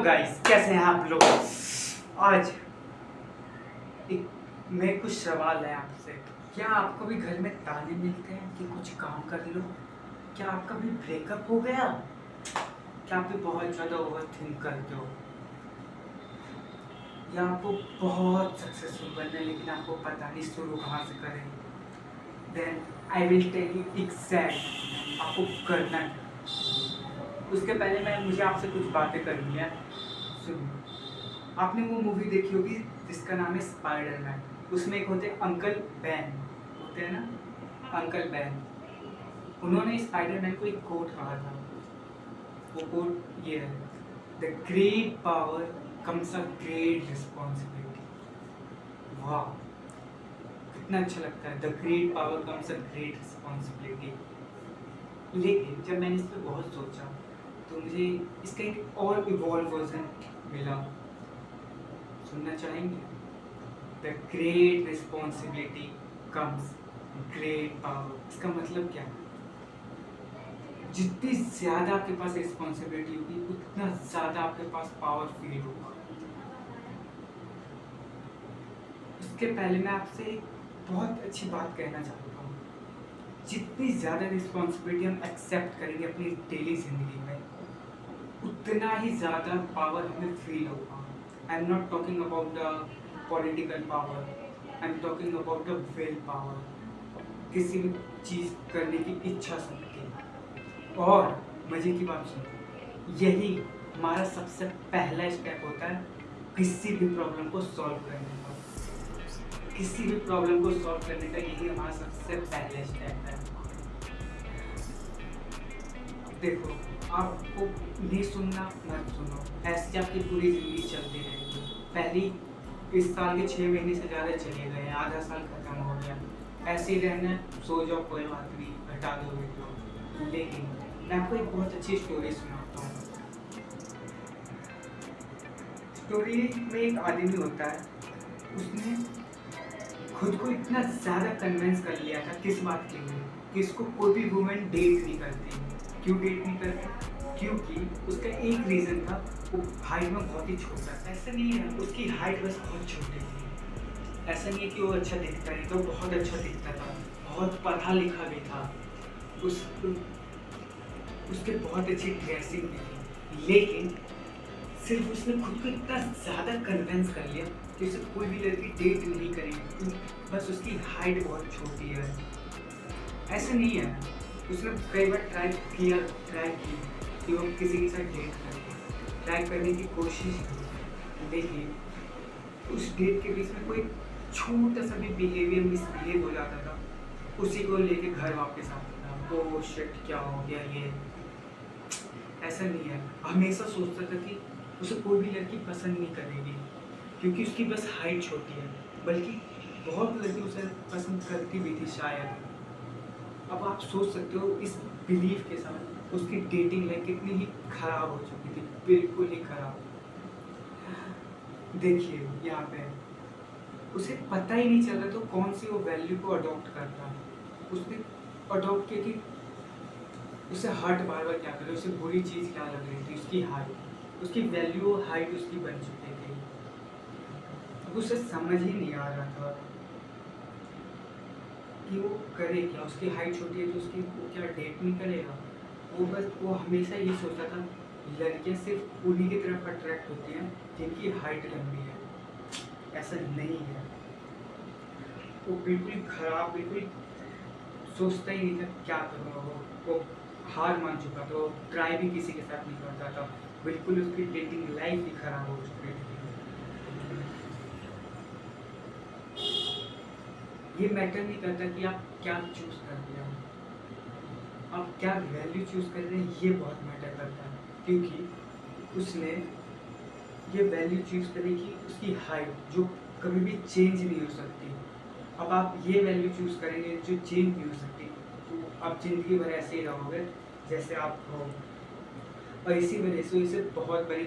Guys, कैसे हैं आप लोग। आज एक मैं कुछ सवाल है आपसे। क्या आपको भी घर में ताने मिलते हैं कि कुछ काम कर लो? क्या आपका भी ब्रेकअप हो गया? क्या आप भी बहुत ज़्यादा ओवर थिंक करते हो? या आपको बहुत सक्सेसफुल बनना है लेकिन आपको पता नहीं शुरू कहाँ से करें? Then I will tell you exact आपको करना क्या। उसके पहले मुझे आपसे कुछ बातें करनी है। सुनिए, आपने वो मूवी देखी होगी जिसका नाम है स्पाइडरमैन। उसमें एक होते हैं अंकल बैन, होते हैं ना अंकल बैन। उन्होंने स्पाइडरमैन को एक कोट कहा था। वो कोट ये है, the great power comes a great responsibility. वाह, कितना अच्छा लगता है, the great power comes a great responsibility. लेकिन जब मैंने इस पर बहुत सोचा तो मुझे इसका एक और इवॉल्व वर्जन मिला। सुनना चाहेंगे? The great responsibility comes great power. इसका मतलब क्या है? जितनी ज़्यादा आपके पास रिस्पॉन्सिबिलिटी होगी उतना ज़्यादा आपके पास पावर फील होगा। उसके पहले मैं आपसे एक बहुत अच्छी बात कहना चाहता हूँ। जितनी ज़्यादा रिस्पॉन्सिबिलिटी हम एक्सेप्ट करेंगे अपनी डेली ज़िंदगी में, उतना ही ज़्यादा पावर हमें फील होगा। I am not talking about the political power, I am talking about the will power, किसी भी चीज़ करने की इच्छा शक्ति। और मज़े की बात सुनो, यही हमारा सबसे पहला स्टेप होता है किसी भी प्रॉब्लम को सॉल्व करने का। किसी भी प्रॉब्लम को सॉल्व करने का यही हमारा सबसे पहला स्टेप है। देखो, आपको नहीं सुनना मत सुनो, ऐसी आपकी पूरी ज़िंदगी चलती रहेगी। पहली इस साल के 6 महीने से ज़्यादा चले गए, आधा साल खत्म हो गया। ऐसे ही रहना, सो जाओ, कोई बात नहीं, हटा दो वीडियो। लेकिन मैं आपको एक बहुत अच्छी स्टोरी सुनाता हूँ। स्टोरी में एक आदमी होता है, उसने खुद को इतना ज़्यादा कन्विंस कर लिया था किस बात के लिए कि इसको कोई भी वुमेन डेट नहीं करती। क्यों डेट नहीं करती? क्योंकि उसका एक रीज़न था, वो हाइट में बहुत ही छोटा था। ऐसा नहीं है, उसकी हाइट बस बहुत छोटी थी। ऐसा नहीं है कि वो अच्छा दिखता नहीं, तो बहुत अच्छा दिखता था, बहुत पढ़ा लिखा भी था, उस उसके बहुत अच्छी ड्रेसिंग भी थी। लेकिन सिर्फ उसने खुद को इतना ज़्यादा कन्विंस कर लिया कि उसे कोई भी लड़की डेट नहीं करेगी, बस उसकी हाइट बहुत छोटी है। ऐसा नहीं है, उसने कई बार ट्राई की कि वो किसी के साथ डेट करे, ट्राई करने की कोशिश की, लेकिन उस डेट के बीच में कोई छोटा सा भी बिहेवियर मिसबिहेव हो जाता था, उसी को लेके घर वापस आता था। ओ शिट, क्या हो गया ये। ऐसा नहीं है, हमेशा सोचता था कि उसे कोई भी लड़की पसंद नहीं करेगी क्योंकि उसकी बस हाइट छोटी है, बल्कि बहुत लड़की उसे पसंद करती भी थी शायद। अब आप सोच सकते हो इस बिलीफ के साथ उसकी डेटिंग लाइफ कितनी ही खराब हो चुकी थी, बिल्कुल ही खराब। देखिए यहाँ पे उसे पता ही नहीं चल रहा तो कौन सी वो वैल्यू को अडॉप्ट करता है। उसने अडॉप्ट किया कि उसे हर्ट बार बार क्या करे, उसे बुरी चीज़ क्या लग रही थी, उसकी हाइट, उसकी वैल्यू हाइट उसकी बन चुकी थी। अब उसे समझ ही नहीं आ रहा था कि वो करे क्या। उसकी हाइट छोटी है तो उसकी वो क्या डेट नहीं करेगा। वो हमेशा ये सोचता था लड़कियां सिर्फ उन्हीं की तरफ अट्रैक्ट होती हैं जिनकी हाइट लंबी है। ऐसा नहीं है, वो बिल्कुल खराब, बिल्कुल सोचता ही नहीं था क्या करूँगा। वो हार मान चुका था, वो ट्राई भी किसी के साथ नहीं करता था, बिल्कुल उसकी डेटिंग लाइफ ही खराब हो चुकी थी। ये मैटर नहीं करता कि आप क्या चूज़ कर रहे हो, आप क्या वैल्यू चूज़ कर रहे हैं, ये बहुत मैटर करता है। क्योंकि उसने ये वैल्यू चूज़ करी कि उसकी हाइट जो कभी भी चेंज नहीं हो सकती। अब आप ये वैल्यू चूज़ करेंगे जो चेंज नहीं हो सकती, तो आप ज़िंदगी भर ऐसे ही रहोगे जैसे आप हो। और इसी वजह से इसे बहुत बड़ी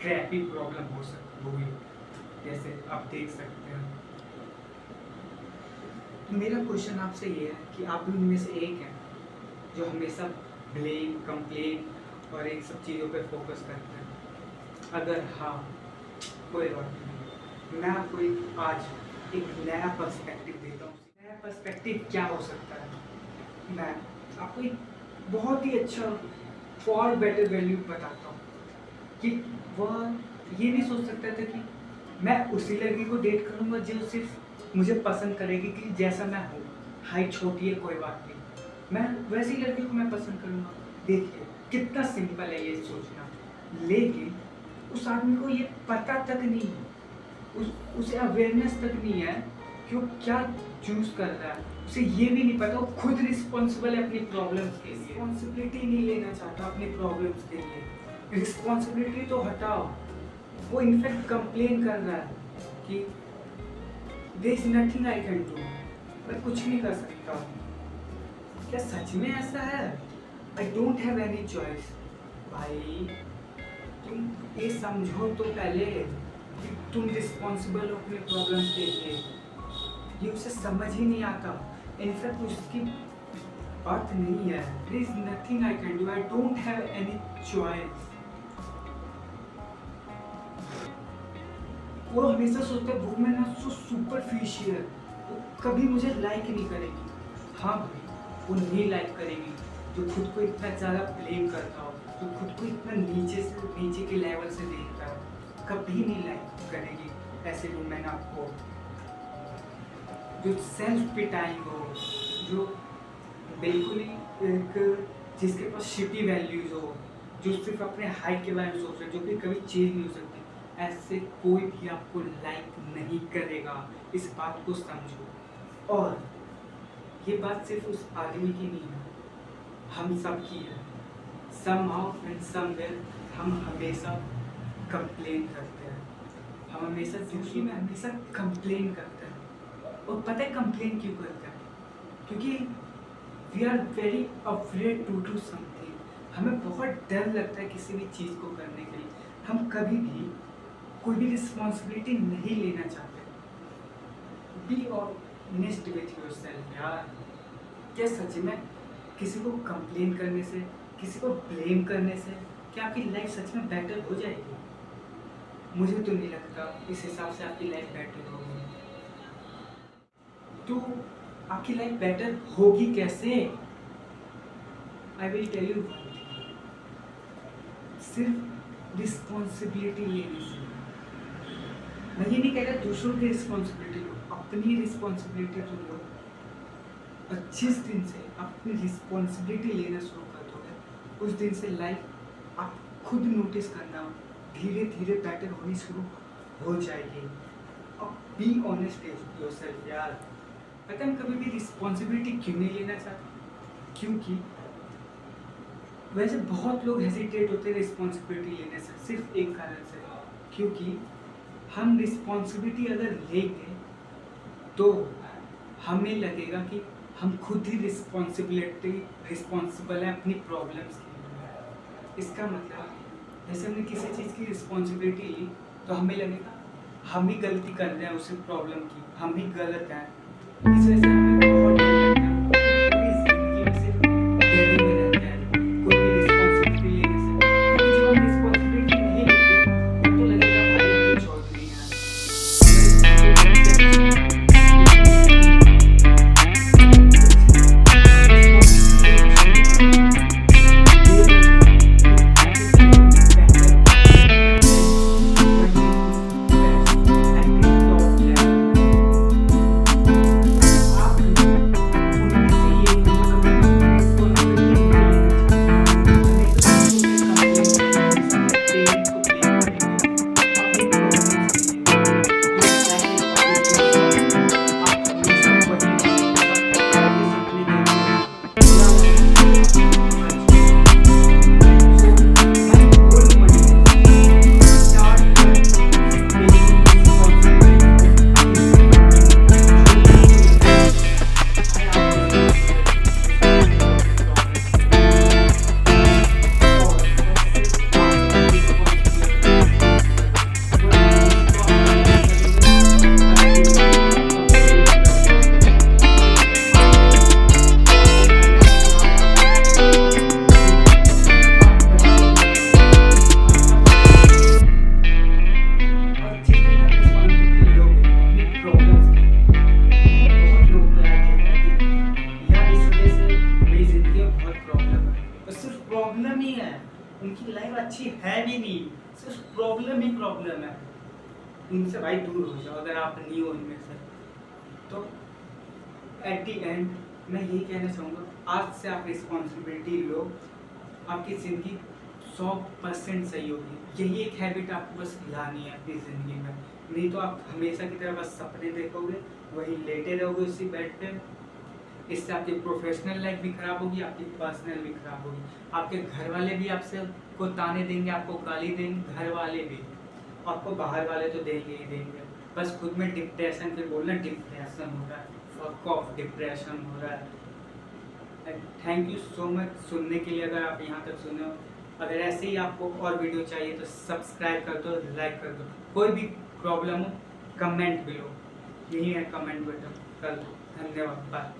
क्रैपी प्रॉब्लम हो सकती होगी, जैसे आप देख सकते हैं। तो मेरा क्वेश्चन आपसे ये है कि आप भी उनमें से एक हैं जो हमेशा ब्लेम, कंप्लेन और इन सब चीज़ों पे फोकस करते हैं। अगर हाँ, कोई बात नहीं। मैं आपको आज एक नया पर्सपेक्टिव देता हूँ। नया पर्सपेक्टिव क्या हो सकता है? मैं आपको एक बहुत ही अच्छा फॉर बेटर वैल्यू बताता हूँ कि वह ये नहीं सोच सकता था कि मैं उसी लड़की को डेट करूँगा जो सिर्फ मुझे पसंद करेगी कि जैसा मैं हूँ। हाइट छोटी है कोई बात नहीं, मैं वैसी लड़की को मैं पसंद करूँगा। देखिए कितना सिंपल है ये सोचना, लेकिन उस आदमी को ये पता तक नहीं है, उसे अवेयरनेस तक नहीं है कि वो क्या चूज कर रहा है। उसे ये भी नहीं पता वो खुद रिस्पॉन्सिबल है अपनी प्रॉब्लम्स के लिए। रिस्पॉन्सिबिलिटी नहीं लेना चाहता अपनी प्रॉब्लम्स के लिए। रिस्पॉन्सिबिलिटी तो हटाओ, वो इनफैक्ट कंप्लेन कर रहा है कि there is nothing I can do, मैं कुछ नहीं कर सकता। क्या सच में ऐसा है? आई डोंट हैव एनी चॉइस। भाई तुम ये समझो तो पहले कि तुम रिस्पॉन्सिबल हो अपने प्रॉब्लम्स के लिए। ये उसे समझ ही नहीं आता। इनफैक्ट उसकी बात नहीं है there is nothing I can do, I don't have any choice. वो हमेशा सोचता है वुमेन ना सो सुपरफिशियल, वो कभी मुझे लाइक नहीं करेगी। हाँ भाई, वो नहीं लाइक करेगी जो खुद को इतना ज़्यादा ब्लेम करता हो, जो खुद को इतना नीचे से नीचे के लेवल से देखता है, कभी नहीं लाइक करेगी ऐसे वुमेन आपको। जो सेल्फ पिटाइंग हो, जो बिल्कुल ही एक जिसके पास शिपी वैल्यूज हो, जो सिर्फ अपने हाइट के बारे में सोच रहे, जो कि कभी चेंज नहीं हो सकती, ऐसे कोई भी आपको लाइक नहीं करेगा। इस बात को समझो। और ये बात सिर्फ उस आदमी की नहीं है, हम सब की है। somehow and somewhere हम हमेशा कंप्लेन करते हैं, हम हमेशा जिंदगी में हमेशा कंप्लेन करते हैं। और पता है कंप्लेन क्यों करते हैं? क्योंकि we are very afraid to do something. हमें बहुत डर लगता है किसी भी चीज़ को करने के लिए। हम कभी भी कोई भी रिस्पॉन्सिबिलिटी नहीं लेना चाहते। बी ऑनेस्ट विथ योरसेल्फ यार। क्या सच में किसी को कंप्लेन करने से, किसी को ब्लेम करने से क्या आपकी लाइफ सच में बेटर हो जाएगी? मुझे तो नहीं लगता इस हिसाब से आपकी लाइफ बेटर होगी। तो आपकी लाइफ बेटर होगी कैसे? आई विल टेल यू, सिर्फ रिस्पॉन्सिबिलिटी लेने से। मैं ये नहीं कह रहा दूसरों की रिस्पॉन्सिबिलिटी लो, अपनी रिस्पॉन्सिबिलिटी तो लो। और जिस दिन से अपनी रिस्पॉन्सिबिलिटी लेना शुरू कर दोगे, उस दिन से लाइफ आप खुद नोटिस करना धीरे धीरे बेटर होनी शुरू हो जाएगी। अब बी ऑनेस्ट विद योरसेल्फ यार। पता है हम कभी भी रिस्पॉन्सिबिलिटी क्यों नहीं लेना चाहते? क्योंकि वैसे बहुत लोग हेजिटेट होते हैं रिस्पॉन्सिबिलिटी लेने से, सिर्फ एक कारण से, क्योंकि हम रिस्पॉन्सिबिलिटी अगर लेंगे तो हमें लगेगा कि हम खुद ही रिस्पॉन्सिबल है अपनी प्रॉब्लम्स के लिए। इसका मतलब जैसे हमने किसी चीज़ की रिस्पॉन्सिबिलिटी ली तो हमें लगेगा हम ही गलती कर रहे हैं उस प्रॉब्लम की, हम ही गलत हैं। इस वजह से हमें बहुत डर लगता है, पूरी जिंदगी में सिर्फ डरे में रहते हैं कोई भी रिस्पॉन्सिबिलिटी लेने से। क्योंकि जब हम रिस्पॉन्सिबिलिटी नहीं लेंगे तो लगेगा भाई कुछ और नहीं सिर्फ प्रॉब्लम ही प्रॉब्लम है। इनसे भाई दूर हो जाओ अगर आप नहीं हो इनमें से। तो एट द एंड मैं यही कहना चाहूँगा, आज से आप रिस्पॉन्सिबिलिटी लो, आपकी ज़िंदगी 100% सही होगी। यही एक हैबिट आपको बस लानी है अपनी ज़िंदगी में, नहीं तो आप हमेशा की तरह बस सपने देखोगे, वहीं लेटे रहोगे उसी बेड पे। इससे आपकी प्रोफेशनल लाइफ भी खराब होगी, आपकी पर्सनल भी खराब होगी। आपके घर वाले भी आपसे को ताने देंगे, आपको गाली देंगे, घर वाले भी, आपको बाहर वाले तो देंगे ही देंगे। बस खुद में डिप्रेशन, फिर बोलना डिप्रेशन हो रहा है, फक ऑफ डिप्रेशन हो रहा है। थैंक यू सो मच सुनने के लिए, अगर आप यहाँ तक सुने हो। अगर ऐसे ही आपको और वीडियो चाहिए तो सब्सक्राइब कर दो, लाइक कर दो। कोई भी प्रॉब्लम हो कमेंट बिलो, यही है कमेंट बटन कर दो। धन्यवाद, बाय।